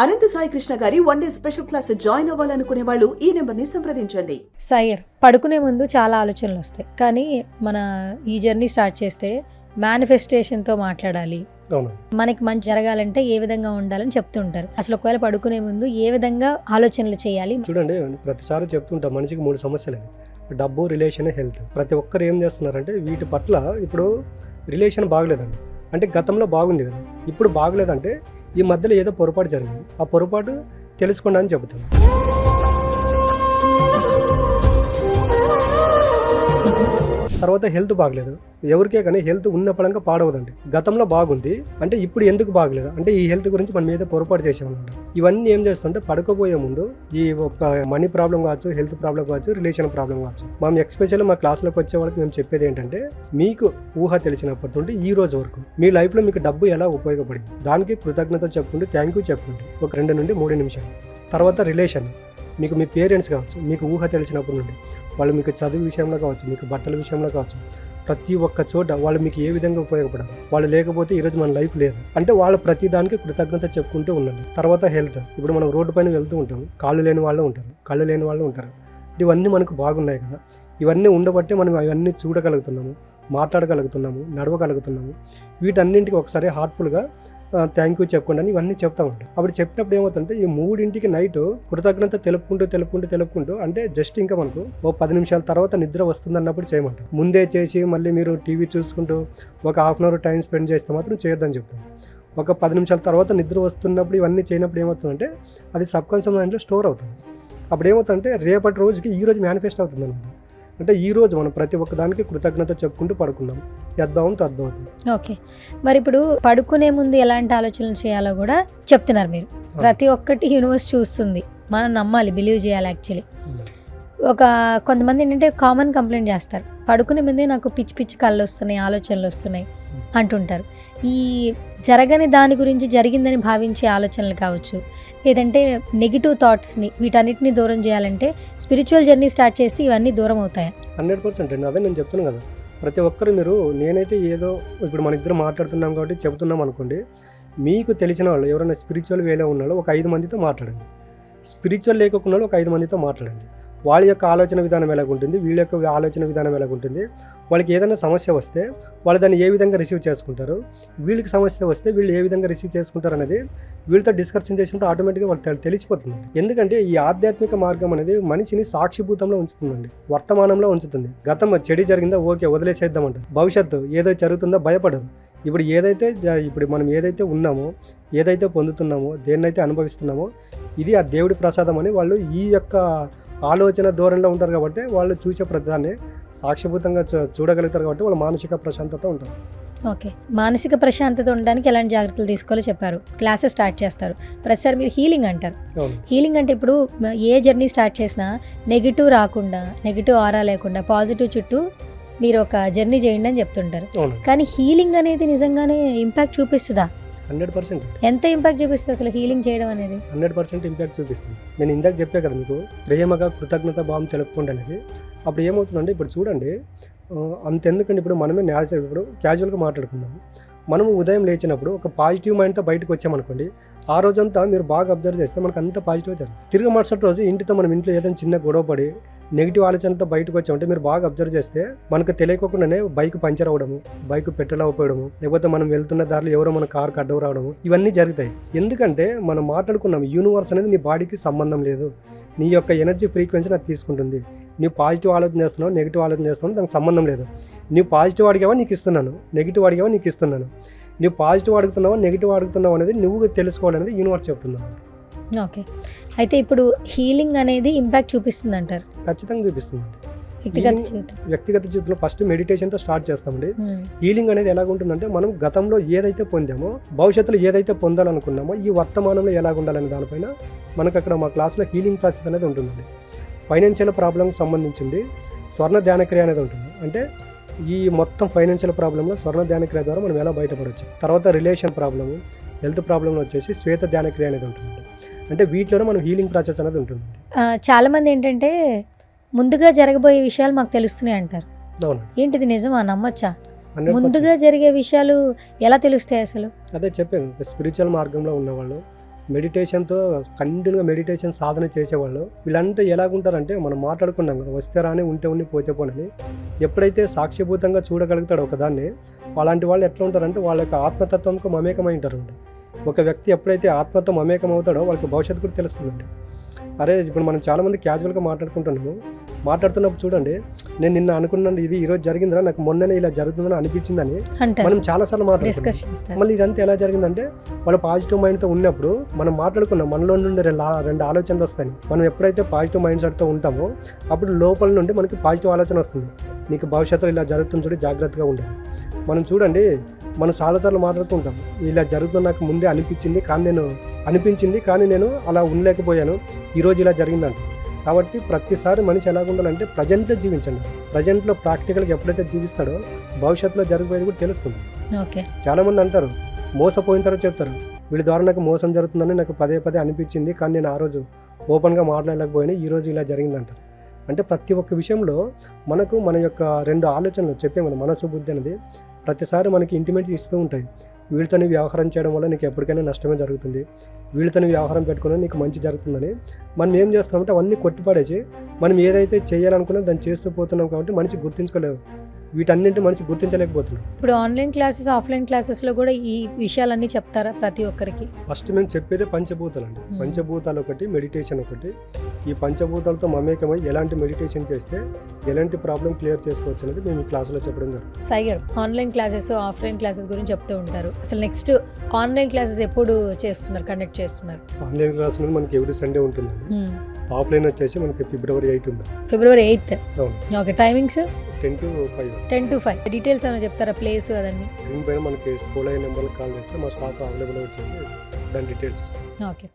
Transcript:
అనంత సాయి కృష్ణ గారి one day special class join అవ్వాలనుకునే వాళ్ళు ఈ నెంబర్ని సంప్రదించండి. సైర్ పడుకునే ముందు చాలా ఆలోచనలు వస్తాయి, కానీ మన ఈ జర్నీ స్టార్ట్ చేస్తే మేనిఫెస్టేషన్తో మాట్లాడాలి, మనకి మంచి జరగాలంటే ఏ విధంగా ఉండాలని చెప్తుంటారు. అసలు ఒకవేళ పడుకునే ముందు ఏ విధంగా ఆలోచనలు చేయాలి? చూడండి, ప్రతిసారి చెప్తుంటాం మనిషికి 3 సమస్యలు: డబ్బు, రిలేషన్, హెల్త్. ప్రతి ఒక్కరు ఏం చేస్తున్నారంటే వీటి పట్ల ఇప్పుడు రిలేషన్ బాగలేదండి అంటే గతంలో బాగుంది కదా, ఇప్పుడు బాగలేదంటే ఈ మధ్యలో ఏదో పొరపాటు జరిగింది, ఆ పొరపాటు తెలుసుకోండి అని చెబుతాను. తర్వాత హెల్త్ బాగలేదు, ఎవరికే కానీ హెల్త్ ఉన్న పడంగా పాడవదండి. గతంలో బాగుంది అంటే ఇప్పుడు ఎందుకు బాగలేదు అంటే ఈ హెల్త్ గురించి మనం ఏదో పొరపాటు చేసామన్నమాట. ఇవన్నీ ఏం చేస్తుంటే పడుకోబోయే ముందు ఈ ఒక మనీ ప్రాబ్లం కావచ్చు, హెల్త్ ప్రాబ్లం కావచ్చు, రిలేషన్ ప్రాబ్లం కావచ్చు, మనం ఎక్స్పెషల్లీ మా క్లాస్లోకి వచ్చే వాళ్ళకి మేము చెప్పేది ఏంటంటే, మీకు ఊహ తెలిసినప్పటి నుండి ఈ రోజు వరకు మీ లైఫ్లో మీకు డబ్బు ఎలా ఉపయోగపడింది దానికి కృతజ్ఞత చెప్పుకుంటూ థ్యాంక్ యూ చెప్పుకుంటూ ఒక 2 నుండి 3 నిమిషాలు. తర్వాత రిలేషన్, మీకు మీ పేరెంట్స్ కావచ్చు, మీకు ఊహ తెలిసినప్పటి నుండి వాళ్ళు మీకు చదువు విషయంలో కావచ్చు, మీకు బట్టల విషయంలో కావచ్చు, ప్రతి ఒక్క చోట వాళ్ళు మీకు ఏ విధంగా ఉపయోగపడారు, వాళ్ళు లేకపోతే ఈరోజు మన లైఫ్ లేదు అంటే వాళ్ళ ప్రతి దానికి కృతజ్ఞత చెప్పుకుంటూ ఉండండి. తర్వాత హెల్త్, ఇప్పుడు మనం రోడ్డు పైన వెళ్తూ ఉంటాం, కాళ్ళు లేని వాళ్ళు ఉంటారు, కళ్ళు లేని వాళ్ళు ఉంటారు. ఇవన్నీ మనకు బాగున్నాయి కదా, ఇవన్నీ ఉండబట్టే మనం అవన్నీ చూడగలుగుతున్నాము, మాట్లాడగలుగుతున్నాము, నడవగలుగుతున్నాము. వీటన్నింటికి ఒకసారి హార్ట్ఫుల్గా థ్యాంక్ యూ చెప్పుకోండి అని ఇవన్నీ చెప్తా ఉంటాం. అప్పుడు చెప్పినప్పుడు ఏమవుతుంటే ఈ 3ంటికి నైట్ కృతజ్ఞత తెలుపుకుంటూ అంటే జస్ట్ ఇంకా మనకు ఓ 10 నిమిషాల తర్వాత నిద్ర వస్తుంది అన్నప్పుడు చేయమంటాం. ముందే చేసి మళ్ళీ మీరు టీవీ చూసుకుంటూ ఒక ½ అవర్ టైం స్పెండ్ చేస్తే మాత్రం చేయొద్దని చెప్తాం. ఒక 10 నిమిషాల తర్వాత నిద్ర వస్తున్నప్పుడు ఇవన్నీ చేయనప్పుడు ఏమవుతుందంటే అది సబ్కాన్షియస్ మైండ్లో స్టోర్ అవుతుంది. అప్పుడు ఏమవుతుందంటే రేపటి రోజుకి ఈ రోజు మేనిఫెస్ట్ అవుతుంది అనమాట. అంటే ఈ రోజు మనం ప్రతి ఒక్క దానికి కృతజ్ఞత చెప్పుకుంటూ పడుకుందాం, యద్భావం తద్భవతి. ఓకే, మరి ఇప్పుడు పడుకునే ముందు ఎలాంటి ఆలోచనలు చేయాలో కూడా చెప్తున్నారు మీరు. ప్రతి ఒక్కటి యూనివర్స్ చూస్తుంది, మనం నమ్మాలి, బిలీవ్ చేయాలి. యాక్చువల్లీ కొంతమంది ఏంటంటే కామన్ కంప్లైంట్ చేస్తారు, పడుకునే ముందే నాకు పిచ్చి కళ్ళు వస్తున్నాయి, ఆలోచనలు వస్తున్నాయి అంటుంటారు. ఈ జరగని దాని గురించి జరిగిందని భావించే ఆలోచనలు కావచ్చు, లేదంటే నెగిటివ్ థాట్స్ని, వీటన్నిటిని దూరం చేయాలంటే స్పిరిచువల్ జర్నీ స్టార్ట్ చేస్తే ఇవన్నీ దూరం అవుతాయి. 100% అండి. అదే నేను చెప్తున్నాను కదా, ప్రతి ఒక్కరు మీరు నేనైతే ఏదో ఇప్పుడు మన ఇద్దరు మాట్లాడుతున్నాం కాబట్టి చెబుతున్నాం అనుకోండి, మీకు తెలిసిన వాళ్ళు ఎవరైనా స్పిరిచువల్ వేలో ఉన్నారో ఒక 5 మందితో మాట్లాడండి, స్పిరిచువల్ లేకుండా ఒక 5 మందితో మాట్లాడండి. వాళ్ళ యొక్క ఆలోచన విధానం ఎలాగుంటుంది, వీళ్ళ యొక్క ఆలోచన విధానం ఎలాగుంటుంది, వాళ్ళకి ఏదైనా సమస్య వస్తే వాళ్ళు దాన్ని ఏ విధంగా రిసీవ్ చేసుకుంటారు, వీళ్ళకి సమస్య వస్తే వీళ్ళు ఏ విధంగా రిసీవ్ చేసుకుంటారు అనేది వీళ్ళతో డిస్కషన్ చేసినట్టు ఆటోమేటిక్గా వాళ్ళు తెలిసిపోతుంది. ఎందుకంటే ఈ ఆధ్యాత్మిక మార్గం అనేది మనిషిని సాక్షిభూతంలో ఉంచుతుందండి, వర్తమానంలో ఉంచుతుంది. గతం చెడు జరిగిందా ఓకే వదిలేసేద్దామంటారు, భవిష్యత్తు ఏదో జరుగుతుందో భయపడదు. ఇప్పుడు మనం ఏదైతే ఉన్నామో, ఏదైతే పొందుతున్నామో, దేన్నైతే అనుభవిస్తున్నామో ఇది ఆ దేవుడి ప్రసాదం అని వాళ్ళు ఈ యొక్క ఆలోచన ధోరణిలో ఉంటారు కాబట్టి వాళ్ళు చూసే ప్రతిదాన్ని సాక్షిభూతంగా చూడగలుగుతారు కాబట్టి వాళ్ళ మానసిక ప్రశాంతత ఉంటుంది. ఓకే, మానసిక ప్రశాంతత ఉండడానికి ఎలాంటి జాగ్రత్తలు తీసుకోవాలో చెప్పారు. క్లాసెస్ స్టార్ట్ చేస్తారు, ప్రతిసారి మీరు హీలింగ్ అంటారు. హీలింగ్ అంటే ఇప్పుడు ఏ జర్నీ స్టార్ట్ చేసినా నెగిటివ్ రాకుండా, నెగిటివ్ ఆరా లేకుండా పాజిటివ్ చుట్టూ మీరు ఒక జర్నీ చేయండి అని చెప్తుంటారు. కానీ హీలింగ్ అనేది నిజంగానే ఇంపాక్ట్ చూపిస్తుందా? 100%. ఎంత ఇంపాక్ట్ చూపిస్తుంది అసలు హీలింగ్ చేయడం అనేది? 100% ఇంపాక్ట్ చూపిస్తుంది. నేను ఇందాక చెప్పే కదా మీకు, ప్రేమగా కృతజ్ఞత భావం తెలుపుకోండి అనేది. అప్పుడు ఏమవుతుందంటే ఇప్పుడు చూడండి, అంతెందుకండి, ఇప్పుడు మనమే న్యాచురల్, ఇప్పుడు క్యాజువల్గా మాట్లాడుకుందాము. మనము ఉదయం లేచినప్పుడు ఒక పాజిటివ్ మైండ్తో బయటకు వచ్చామనుకోండి, ఆ రోజంతా మీరు బాగా అబ్జర్వ్ చేస్తే మనకు అంత పాజిటివ్ జరుగుతుంది. తిరిగి మరుసటి రోజు ఇంట్లో ఏదైనా చిన్న గొడవ పడి నెగిటివ్ ఆలోచనలతో బయటకు వచ్చామంటే మీరు బాగా అబ్జర్వ్ చేస్తే మనకు తెలియకుండానే బైక్ పంచర్ అవ్వడము, బైక్ పెట్రోల్ అవ్వడము, లేకపోతే మనం వెళ్తున్న దారిలో ఎవరో మన కారుకి అడ్డం రావడము, ఇవన్నీ జరుగుతాయి. ఎందుకంటే మనం మాట్లాడుకున్నాం, యూనివర్స్ అనేది నీ బాడీకి సంబంధం లేదు, నీ యొక్క ఎనర్జీ ఫ్రీక్వెన్సీని అది తీసుకుంటుంది. నువ్వు పాజిటివ్ ఆలోచన చేస్తున్నావు, నెగిటివ్ ఆలోచన చేస్తున్నావు, దానికి సంబంధం లేదు. నువ్వు పాజిటివ్ అడిగావా నీకు ఇస్తున్నాను, నెగిటివ్ అడిగావా నీకు ఇస్తున్నాను. నువ్వు పాజిటివ్ అడుగుతున్నావా నెగిటివ్ అడుగుతున్నావు అనేది నువ్వు తెలుసుకోవాలనేది యూనివర్స్ చెప్తున్నాను. ఓకే, అయితే ఇప్పుడు హీలింగ్ అనేది ఇంపాక్ట్ చూపిస్తుంది అంటారు? ఖచ్చితంగా చూపిస్తుంది. వ్యక్తిగత జీవితంలో ఫస్ట్ మెడిటేషన్తో స్టార్ట్ చేస్తామండి. హీలింగ్ అనేది ఎలాగుంటుందంటే, మనం గతంలో ఏదైతే పొందామో, భవిష్యత్తులో ఏదైతే పొందాలనుకున్నామో, ఈ వర్తమానంలో ఎలాగ ఉండాలనే దానిపైన మనకు అక్కడ మా క్లాస్లో హీలింగ్ ప్రాసెస్ అనేది ఉంటుందండి. ఫైనాన్షియల్ ప్రాబ్లంకి సంబంధించింది స్వర్ణ ధ్యానక్రియ అనేది ఉంటుంది. అంటే ఈ మొత్తం ఫైనాన్షియల్ ప్రాబ్లంలో స్వర్ణ ధ్యానక్రియ ద్వారా మనం ఎలా బయటపడవచ్చు. తర్వాత రిలేషన్ ప్రాబ్లము, హెల్త్ ప్రాబ్లంలో వచ్చేసి శ్వేత ధ్యానక్రియ అనేది ఉంటుంది. అంటే వీటిలోనే మనం హీలింగ్ ప్రాసెస్ అనేది ఉంటుంది. చాలామంది ఏంటంటే ముందుగా జరగబోయే విషయాలు మాకు తెలుస్తున్నాయి అంటారు. ఏంటిది నిజమా, నమ్మచ్చా? ముందుగా జరిగే విషయాలు ఎలా తెలుస్తాయి అసలు? అదే చెప్పాను, స్పిరిచువల్ మార్గంలో ఉన్నవాళ్ళు మెడిటేషన్తో కంటిన్యూగా మెడిటేషన్ సాధన చేసేవాళ్ళు వీళ్ళంతా ఎలాగుంటారంటే మనం మాట్లాడుకున్నాం కదా, వస్తే రాని ఉంటే ఉండి పోతే పోనని. ఎప్పుడైతే సాక్షిభూతంగా చూడగలుగుతాడో ఒకదాన్ని, అలాంటి వాళ్ళు ఎట్లా ఉంటారంటే వాళ్ళ యొక్క ఆత్మతత్వంకు మమేకమై ఉంటారండి. ఒక వ్యక్తి ఎప్పుడైతే ఆత్మతో మమేకం అవుతాడో వాళ్ళకి భవిష్యత్తు కూడా తెలుస్తుందండి. అరే ఇప్పుడు మనం చాలామంది క్యాజువల్గా మాట్లాడుకుంటున్నాము, మాట్లాడుతున్నప్పుడు చూడండి, నేను నిన్న అనుకున్నాను ఇది ఈరోజు జరిగిందిరా, నాకు మొన్ననే ఇలా జరుగుతుందని అనిపించిందని మనం చాలాసార్లు మాట్లాడుకుంటాం. మళ్ళీ ఇదంతా ఎలా జరిగిందంటే వాళ్ళ పాజిటివ్ మైండ్తో ఉన్నప్పుడు మనం మాట్లాడుకున్నాం, మనలో నుండి రెండు ఆలోచనలు వస్తాయి. మనం ఎప్పుడైతే పాజిటివ్ మైండ్ సెట్తో ఉంటామో అప్పుడు లోపల నుండి మనకి పాజిటివ్ ఆలోచన వస్తుంది, నీకు భవిష్యత్తులో ఇలా జరుగుతుంది చూడి జాగ్రత్తగా ఉండాలి. మనం చూడండి, మనం చాలాసార్లు మాట్లాడుతూ ఉంటాం, ఇలా జరుగుతుంది నాకు ముందే అనిపించింది కానీ నేను అలా ఉండలేకపోయాను, ఈరోజు ఇలా జరిగిందంట. కాబట్టి ప్రతిసారి మనిషి ఎలాగ ఉండాలంటే ప్రజెంట్లో జీవించండి. ప్రజెంట్లో ప్రాక్టికల్గా ఎప్పుడైతే జీవిస్తాడో భవిష్యత్తులో జరిగిపోయేది కూడా తెలుస్తుంది. చాలామంది అంటారు, మోసపోయిన తర్వాత చెప్తారు, వీళ్ళ ద్వారా నాకు మోసం జరుగుతుందని నాకు పదే అనిపించింది కానీ నేను ఆ రోజు ఓపెన్గా మాట్లాడలేకపోయాను, ఈరోజు ఇలా జరిగిందంటారు. అంటే ప్రతి ఒక్క విషయంలో మనకు మన యొక్క రెండు ఆలోచనలు చెప్పాము కదా, మనసు బుద్ధి అనేది ప్రతిసారి మనకి ఇంటిమేట్ ఇస్తూ ఉంటాయి. వీళ్ళతోని వ్యవహారం చేయడం వల్ల నీకు ఎప్పటికైనా నష్టమే జరుగుతుంది, వీళ్ళతోని వ్యవహారం పెట్టుకుని నీకు మంచి జరుగుతుందని మనం ఏం చేస్తున్నామంటే అవన్నీ కొట్టిపడేసి మనం ఏదైతే చేయాలనుకున్నా దాన్ని చేస్తూ పోతున్నాం. కాబట్టి మనిషి గుర్తించుకోలేవు, వీటన్నింటి మనిషి గుర్తించలేకపోతున్నాం. ఇప్పుడు ఆన్లైన్ క్లాసెస్ ఆఫ్లైన్ క్లాసెస్లో కూడా ఈ విషయాలన్నీ చెప్తారా ప్రతి ఒక్కరికి? ఫస్ట్ మేము చెప్పేదే పంచభూతాలు అండి. పంచభూతాలు ఒకటి, మెడిటేషన్ ఒకటి. ఈ పంచభూతాలతో మమేకమై ఎలాంటి మెడిటేషన్ చేస్తే ఎలాంటి ప్రాబ్లం క్లియర్ చేసుకోవచ్చు అనేది మేము ఈ క్లాసులో చెప్పడం జరుగుతుంది. సాయి గారు, ఆన్లైన్ క్లాసెస్ ఆఫ్లైన్ క్లాసెస్ గురించి చెప్తూ ఉంటారు. అసలు నెక్స్ట్ ఆన్లైన్ క్లాసెస్ ఎప్పుడు కండక్ట్ చేస్తున్నారు? ఆన్లైన్ క్లాస్ అనేది మనకి ఎవ్రీ సండే ఉంటుంది. ఆఫ్లైన్ వచ్చేసి మనకి February 8 ఉంది. February 8. అవును. Okay, timings 10 to 5. 10 to 5. Details ఏమైనా చెప్తారా, ప్లేస్ అదన్నీ? దీనిపైన మనకి స్కూల్ అయిన నెంబర్కి కాల్ చేస్తే మా స్టాక్ అవైలబుల్ వచ్చేసి దాని డీటెయిల్స్ ఇస్తాం. ఓకే.